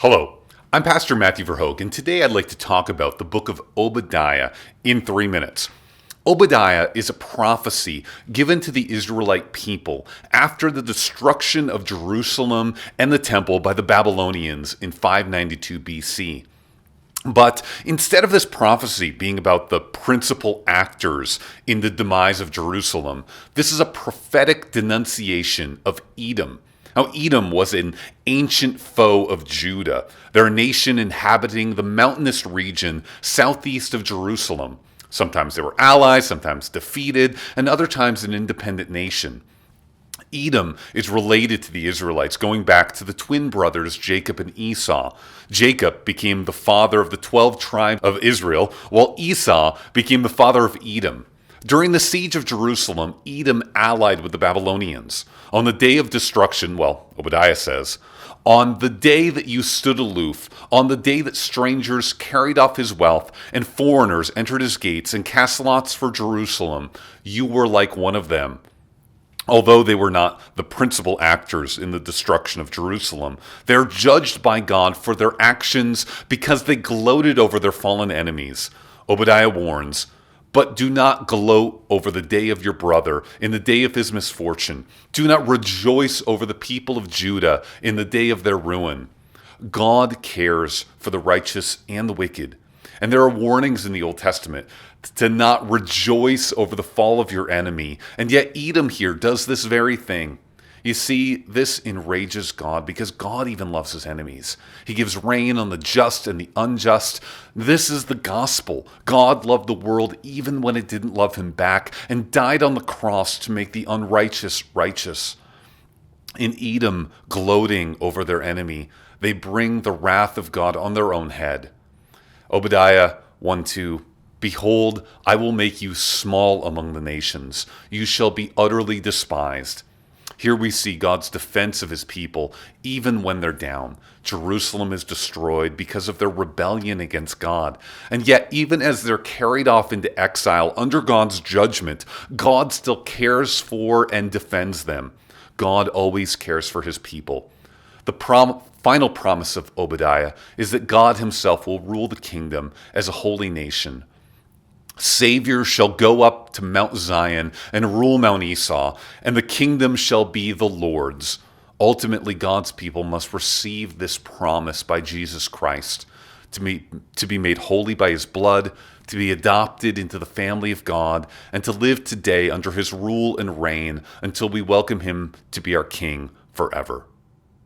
Hello, I'm Pastor Matthew Verhoek, and today I'd like to talk about the book of Obadiah in 3 minutes. Obadiah is a prophecy given to the Israelite people after the destruction of Jerusalem and the temple by the Babylonians in 592 BC. But instead of this prophecy being about the principal actors in the demise of Jerusalem, this is a prophetic denunciation of Edom. Now, Edom was an ancient foe of Judah. They're a nation inhabiting the mountainous region southeast of Jerusalem. Sometimes they were allies, sometimes defeated, and other times an independent nation. Edom is related to the Israelites, going back to the twin brothers Jacob and Esau. Jacob became the father of the 12 tribes of Israel, while Esau became the father of Edom. During the siege of Jerusalem, Edom allied with the Babylonians. On the day of destruction, Obadiah says, on the day that you stood aloof, on the day that strangers carried off his wealth and foreigners entered his gates and cast lots for Jerusalem, you were like one of them. Although they were not the principal actors in the destruction of Jerusalem, they are judged by God for their actions because they gloated over their fallen enemies. Obadiah warns, but do not gloat over the day of your brother in the day of his misfortune. Do not rejoice over the people of Judah in the day of their ruin. God cares for the righteous and the wicked. And there are warnings in the Old Testament to not rejoice over the fall of your enemy. And yet Edom here does this very thing. You see, this enrages God because God even loves his enemies. He gives rain on the just and the unjust. This is the gospel. God loved the world even when it didn't love him back and died on the cross to make the unrighteous righteous. In Edom, gloating over their enemy, they bring the wrath of God on their own head. Obadiah 1:2, behold, I will make you small among the nations. You shall be utterly despised. Here we see God's defense of his people, even when they're down. Jerusalem is destroyed because of their rebellion against God. And yet, even as they're carried off into exile under God's judgment, God still cares for and defends them. God always cares for his people. The final promise of Obadiah is that God himself will rule the kingdom as a holy nation. Savior shall go up to Mount Zion and rule Mount Esau, and the kingdom shall be the Lord's. Ultimately, God's people must receive this promise by Jesus Christ, to be made holy by his blood, to be adopted into the family of God, and to live today under his rule and reign until we welcome him to be our king forever.